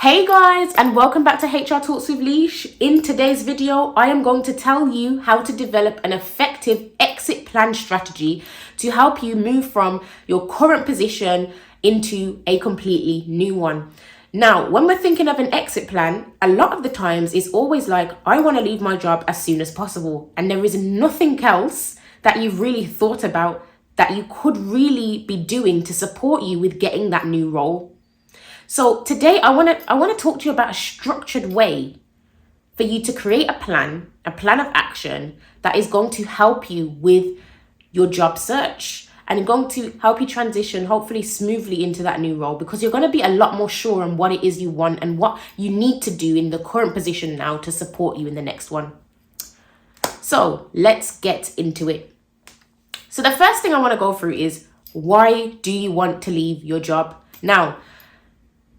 Hey guys, and welcome back to HR Talks with Leash. In today's video, I am going to tell you how to develop an effective exit plan strategy to help you move from your current position into a completely new one. Now, when we're thinking of an exit plan, a lot of the times it's always like, I want to leave my job as soon as possible. And there is nothing else that you've really thought about that you could really be doing to support you with getting that new role. So today I want to talk to you about a structured way for you to create a plan of action that is going to help you with your job search and going to help you transition hopefully smoothly into that new role, because you're going to be a lot more sure on what it is you want and what you need to do in the current position now to support you in the next one. So let's get into it. So the first thing I want to go through is, why do you want to leave your job? Now,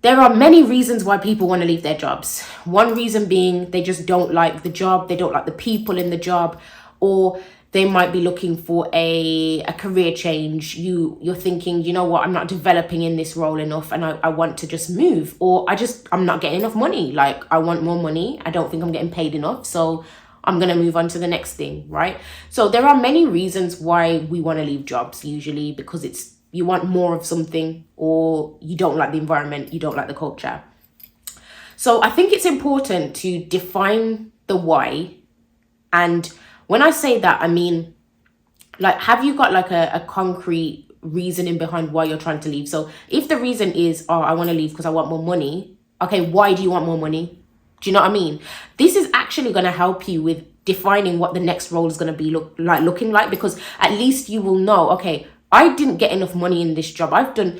there are many reasons why people want to leave their jobs. One reason being they just don't like the job, they don't like the people in the job, or they might be looking for a career change. You're thinking, you know what, I'm not developing in this role enough and I want to just move, or I'm not getting enough money. Like, I want more money. I don't think I'm getting paid enough. So I'm going to move on to the next thing, right? So there are many reasons why we want to leave jobs, usually because you want more of something, or you don't like the environment, you don't like the culture. So I think it's important to define the why. And when I say that, I mean, like, have you got like a concrete reasoning behind why you're trying to leave? So if the reason is, oh, I want to leave because I want more money. Okay, why do you want more money? Do you know what I mean? This is actually going to help you with defining what the next role is going to be looking like, because at least you will know, okay, I didn't get enough money in this job. I've done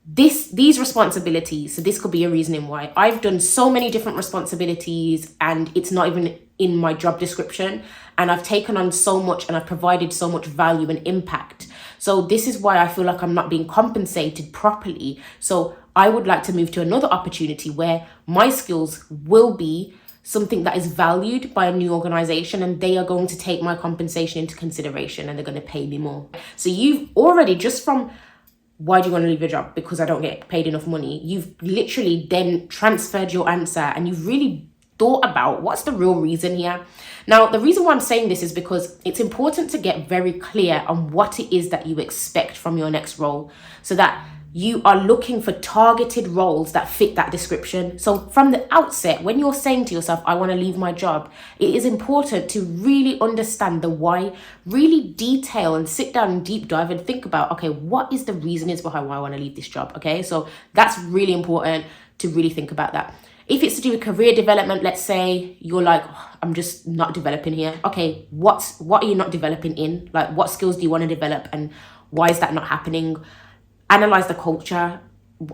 these responsibilities. So this could be a reasoning why. I've done so many different responsibilities and it's not even in my job description. And I've taken on so much and I've provided so much value and impact. So this is why I feel like I'm not being compensated properly. So I would like to move to another opportunity where my skills will be something that is valued by a new organization, and they are going to take my compensation into consideration and they're going to pay me more. So you've already, just from why do you want to leave your job? Because I don't get paid enough money. You've literally then transferred your answer and you've really thought about what's the real reason here. Now, the reason why I'm saying this is because it's important to get very clear on what it is that you expect from your next role, so that you are looking for targeted roles that fit that description. So from the outset, when you're saying to yourself, I want to leave my job, it is important to really understand the why, really detail and sit down and deep dive and think about, okay, what is the reason is behind why I want to leave this job? Okay, so that's really important to really think about that. If it's to do with career development, let's say you're like, oh, I'm just not developing here. Okay, what are you not developing in? Like, what skills do you want to develop and why is that not happening? Analyze the culture.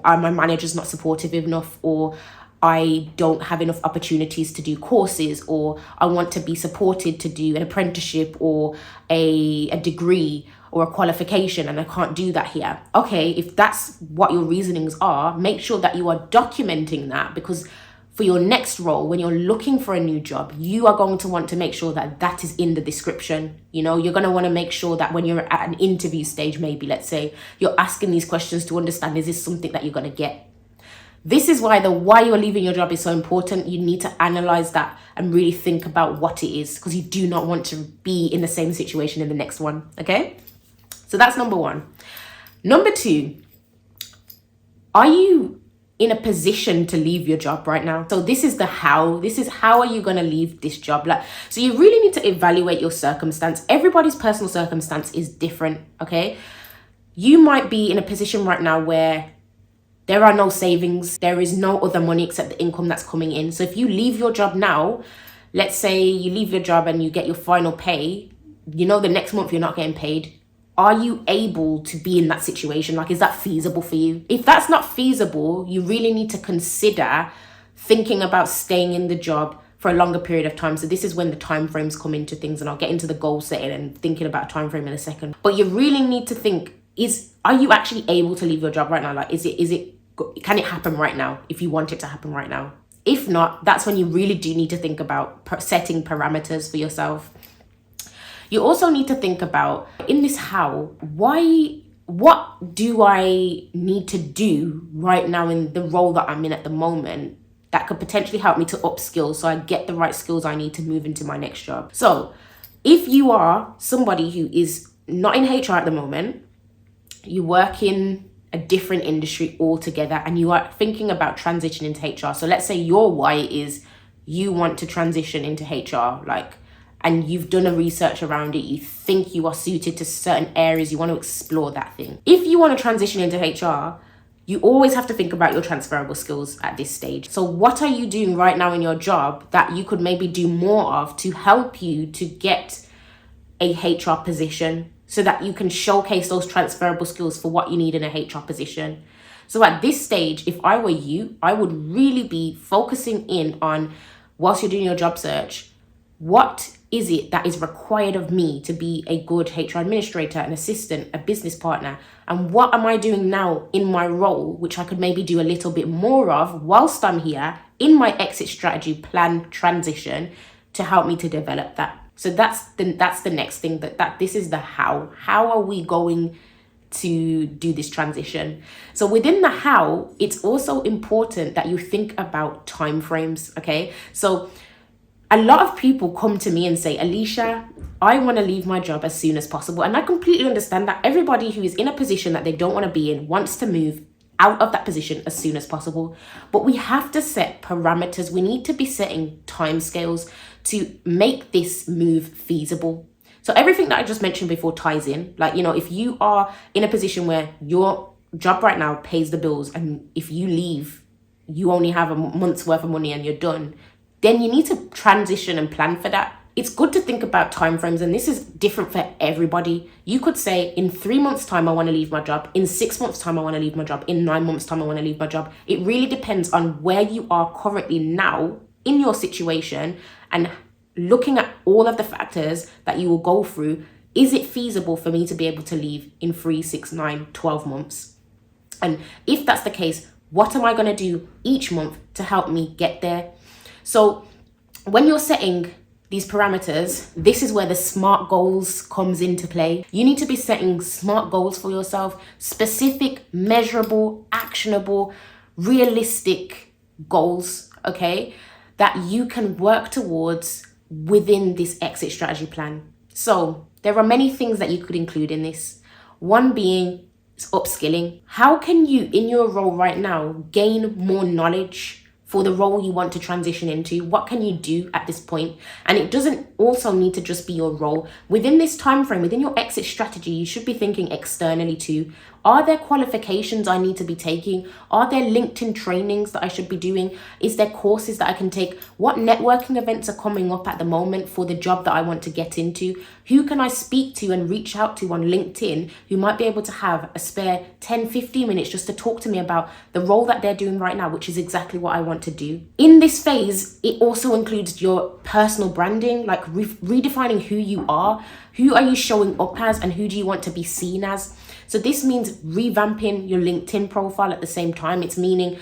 My manager's not supportive enough, or I don't have enough opportunities to do courses, or I want to be supported to do an apprenticeship or a degree or a qualification and I can't do that here. Okay, if that's what your reasonings are, make sure that you are documenting that, because for your next role, when you're looking for a new job, you are going to want to make sure that that is in the description. You know, you're going to want to make sure that when you're at an interview stage, maybe, let's say, you're asking these questions to understand, is this something that you're going to get? This is why the why you're leaving your job is so important. You need to analyze that and really think about what it is, because you do not want to be in the same situation in the next one. Okay, so that's number one. Number two, are you in a position to leave your job right now? So this is the how. This is how are you going to leave this job? So you really need to evaluate your circumstance. Everybody's personal circumstance is different. Okay, you might be in a position right now where there are no savings. There is no other money except the income that's coming in. So if you leave your job now, let's say you leave your job and you get your final pay, you know, the next month you're not getting paid. Are you able to be in that situation? Like, is that feasible for you? If that's not feasible, you really need to consider thinking about staying in the job for a longer period of time. So this is when the time frames come into things, and I'll get into the goal setting and thinking about time frame in a second. But you really need to think, are you actually able to leave your job right now? Like, can it happen right now if you want it to happen right now? If not, that's when you really do need to think about setting parameters for yourself. You also need to think about, in this how, what do I need to do right now in the role that I'm in at the moment that could potentially help me to upskill so I get the right skills I need to move into my next job. So if you are somebody who is not in HR at the moment, you work in a different industry altogether and you are thinking about transitioning into HR. So let's say your why is you want to transition into HR, and you've done a research around it, you think you are suited to certain areas, you want to explore that thing. If you want to transition into HR, you always have to think about your transferable skills at this stage. So what are you doing right now in your job that you could maybe do more of to help you to get a HR position so that you can showcase those transferable skills for what you need in a HR position? So at this stage, if I were you, I would really be focusing in on, whilst you're doing your job search, what is it that is required of me to be a good HR administrator, an assistant, a business partner? And what am I doing now in my role, which I could maybe do a little bit more of whilst I'm here in my exit strategy plan transition to help me to develop that? So that's the next thing, that this is the how. How are we going to do this transition? So within the how, it's also important that you think about timeframes, okay? So a lot of people come to me and say, Alicia, I want to leave my job as soon as possible. And I completely understand that. Everybody who is in a position that they don't want to be in wants to move out of that position as soon as possible. But we have to set parameters. We need to be setting timescales to make this move feasible. So everything that I just mentioned before ties in. If you are in a position where your job right now pays the bills, and if you leave, you only have a month's worth of money and you're done, then you need to transition and plan for that. It's good to think about timeframes, and this is different for everybody. You could say, in 3 months' time, I want to leave my job. In 6 months' time, I want to leave my job. In 9 months' time, I want to leave my job. It really depends on where you are currently now in your situation, and looking at all of the factors that you will go through. Is it feasible for me to be able to leave in 3, 6, 9, 12 months? And if that's the case, what am I going to do each month to help me get there? So when you're setting these parameters, this is where the SMART goals comes into play. You need to be setting SMART goals for yourself, specific, measurable, actionable, realistic goals, okay, that you can work towards within this exit strategy plan. So there are many things that you could include in this. One being upskilling. How can you, in your role right now, gain more knowledge for the role you want to transition into? What can you do at this point? And it doesn't also need to just be your role. Within this time frame, within your exit strategy, you should be thinking externally too. Are there qualifications I need to be taking? Are there LinkedIn trainings that I should be doing? Is there courses that I can take? What networking events are coming up at the moment for the job that I want to get into? Who can I speak to and reach out to on LinkedIn who might be able to have a spare 10, 15 minutes just to talk to me about the role that they're doing right now, which is exactly what I want to do. In this phase, it also includes your personal branding, like redefining who you are. Who are you showing up as, and who do you want to be seen as? So this means revamping your LinkedIn profile at the same time. It's meaning,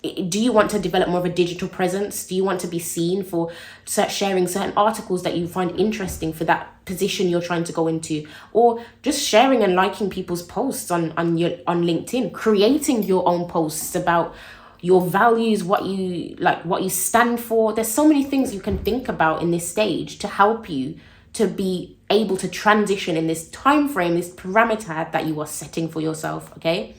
do you want to develop more of a digital presence? Do you want to be seen for sharing certain articles that you find interesting for that position you're trying to go into? Or just sharing and liking people's posts on LinkedIn, creating your own posts about your values, what you stand for. There's so many things you can think about in this stage to help you to be able to transition in this time frame, this parameter that you are setting for yourself, okay?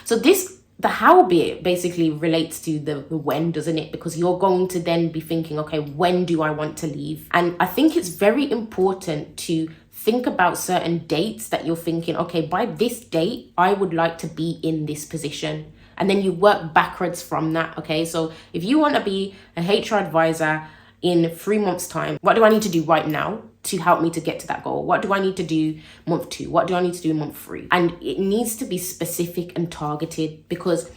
So the how bit basically relates to the when, doesn't it? Because you're going to then be thinking, okay, when do I want to leave? And I think it's very important to think about certain dates that you're thinking, okay, by this date, I would like to be in this position. And then you work backwards from that, okay? So if you want to be a HR advisor in 3 months' time, what do I need to do right now to help me to get to that goal? What do I need to do month 2? What do I need to do month 3? And it needs to be specific and targeted, because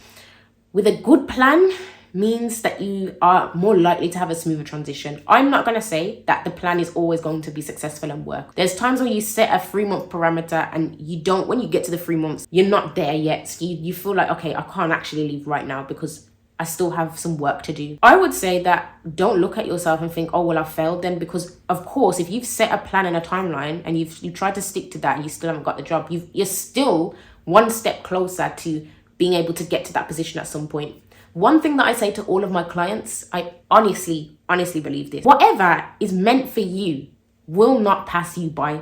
with a good plan means that you are more likely to have a smoother transition. I'm not going to say that the plan is always going to be successful and work. There's times where you set a 3-month parameter and you don't, when you get to the 3 months, you're not there yet. So you feel like, okay, I can't actually leave right now because I still have some work to do. I would say that don't look at yourself and think, oh, well, I failed then, because of course, if you've set a plan and a timeline and you've tried to stick to that and you still haven't got the job, you're still one step closer to being able to get to that position at some point. One thing that I say to all of my clients, I honestly believe this. Whatever is meant for you will not pass you by.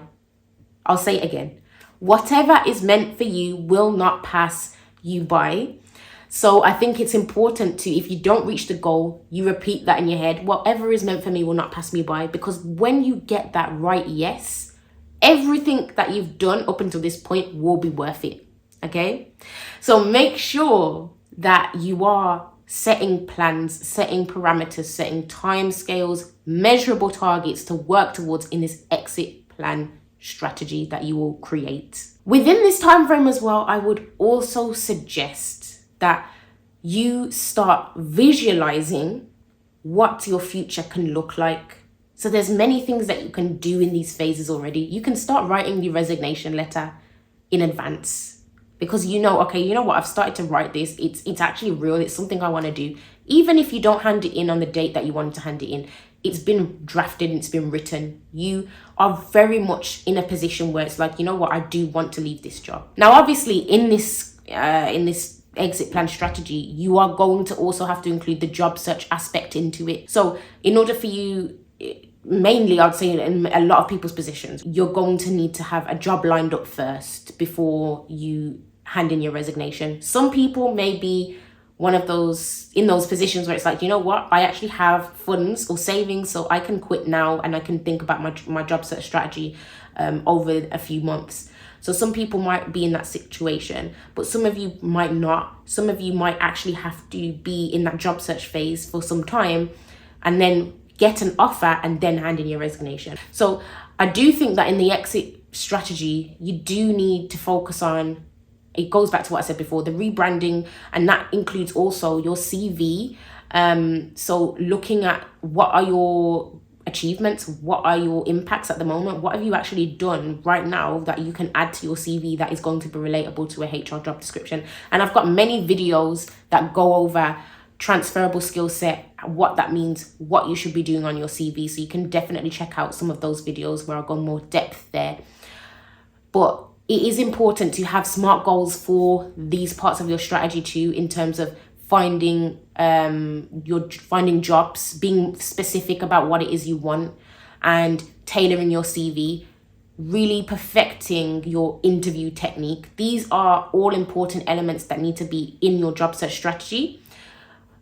I'll say it again. Whatever is meant for you will not pass you by. So I think it's important to, if you don't reach the goal, you repeat that in your head. Whatever is meant for me will not pass me by. Because when you get that right, yes, everything that you've done up until this point will be worth it. Okay? So make sure that you are setting plans, setting parameters, setting time scales, measurable targets to work towards in this exit plan strategy that you will create. Within this time frame as well, I would also suggest that you start visualizing what your future can look like. So there's many things that you can do in these phases already. You can start writing your resignation letter in advance, because you know, okay, you know what, I've started to write this. It's actually real. It's something I want to do. Even if you don't hand it in on the date that you wanted to hand it in, it's been drafted and it's been written. You are very much in a position where it's like, you know what, I do want to leave this job. Now, obviously, in this exit plan strategy, you are going to also have to include the job search aspect into it. So in order for you, mainly I'd say in a lot of people's positions, you're going to need to have a job lined up first before you hand in your resignation. Some people may be one of those, in those positions where it's like, you know what, I actually have funds or savings, so I can quit now and I can think about my job search strategy over a few months. So some people might be in that situation, but some of you might not. Some of you might actually have to be in that job search phase for some time and then get an offer and then hand in your resignation. So I do think that in the exit strategy, you do need to focus on, it goes back to what I said before, the rebranding, and that includes also your CV. So looking at what are your achievements, what are your impacts at the moment, what have you actually done right now that you can add to your CV that is going to be relatable to a HR job description. And I've got many videos that go over transferable skill set, what that means, what you should be doing on your CV. So you can definitely check out some of those videos where I go more depth there. But it is important to have SMART goals for these parts of your strategy too, in terms of finding jobs, being specific about what it is you want, and tailoring your CV, really perfecting your interview technique. These are all important elements that need to be in your job search strategy.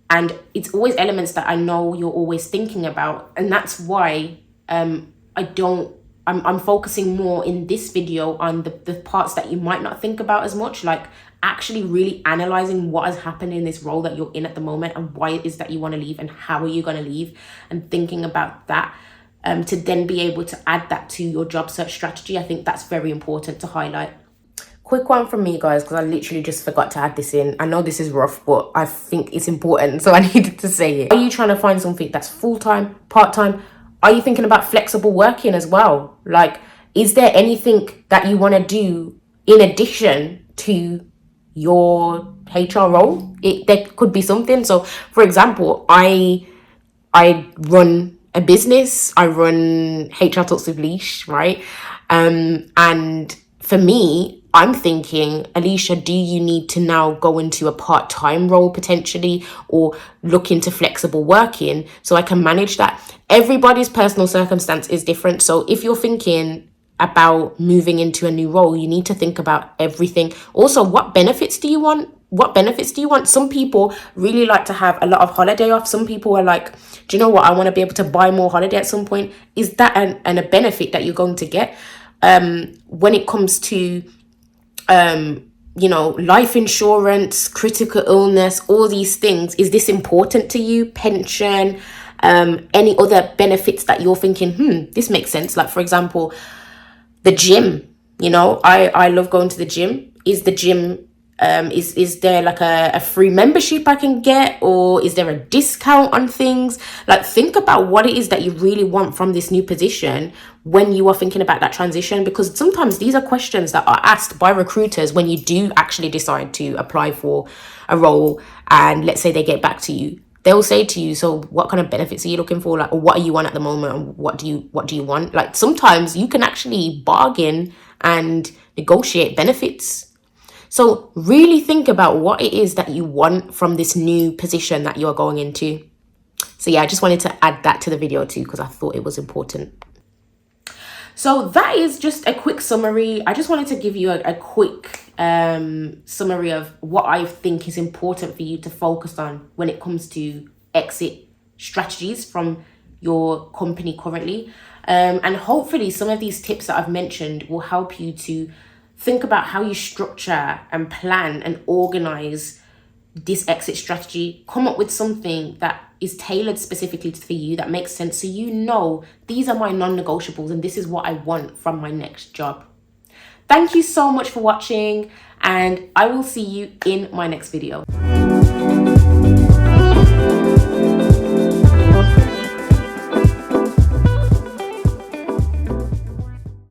And it's always elements that I know you're always thinking about. And that's why I'm focusing more in this video on the parts that you might not think about as much, like actually really analyzing what has happened in this role that you're in at the moment and why it is that you want to leave and how are you going to leave, and thinking about that to then be able to add that to your job search strategy. I think that's very important to highlight. Quick one from me, guys, because I literally just forgot to add this in. I know this is rough, but I think it's important, so I needed to say it. Are you trying to find something that's full-time, part-time? Are you thinking about flexible working as well? Like, is there anything that you want to do in addition to your HR role? There could be something. So, for example, I run a business. I run HR Talks with Leash, right? And for me, I'm thinking, Alicia, do you need to now go into a part-time role potentially, or look into flexible working so I can manage that? Everybody's personal circumstance is different. So if you're thinking about moving into a new role, you need to think about everything. Also, what benefits do you want? Some people really like to have a lot of holiday off. Some people are like, do you know what? I want to be able to buy more holiday at some point. Is that a benefit that you're going to get? When it comes to life insurance, critical illness, all these things, is this important to you? Pension, any other benefits that you're thinking, this makes sense? Like, for example, the gym, I love going to the gym. Is the gym, is there like a free membership I can get, or is there a discount on things? Like, think about what it is that you really want from this new position when you are thinking about that transition, because sometimes these are questions that are asked by recruiters when you do actually decide to apply for a role, and let's say they get back to you. They'll say to you, so what kind of benefits are you looking for? Like, or what are you on at the moment? And what do you want? Like, sometimes you can actually bargain and negotiate benefits. So really think about what it is that you want from this new position that you're going into. So yeah, I just wanted to add that to the video too, because I thought it was important. So that is just a quick summary. I just wanted to give you a quick summary of what I think is important for you to focus on when it comes to exit strategies from your company currently. And hopefully some of these tips that I've mentioned will help you to think about how you structure and plan and organize this exit strategy. Come up with something that is tailored specifically for you, that makes sense, so you know these are my non-negotiables and this is what I want from my next job. Thank you so much for watching, and I will see you in my next video.